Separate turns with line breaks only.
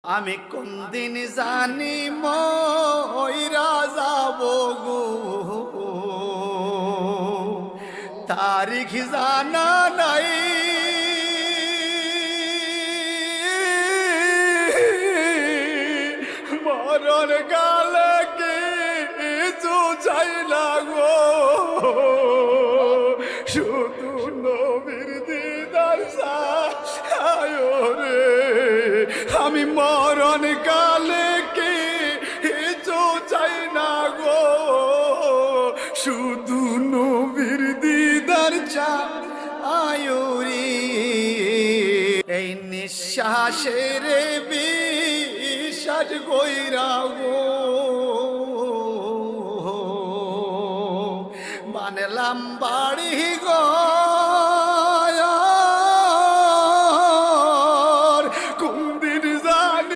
আমি কোন দিন জানি মইরা যাব গো, তারিখ জানা নাই। মরণ গালে কিছু চাই না গো, শুধু নবীর দিদার চাই রে। আমি মরণ কালে কিছু চাই না গো, শুধু নবীর দিদার চাই রে। এই নিঃশ্বাসের বিশ্বাস কইরা গো,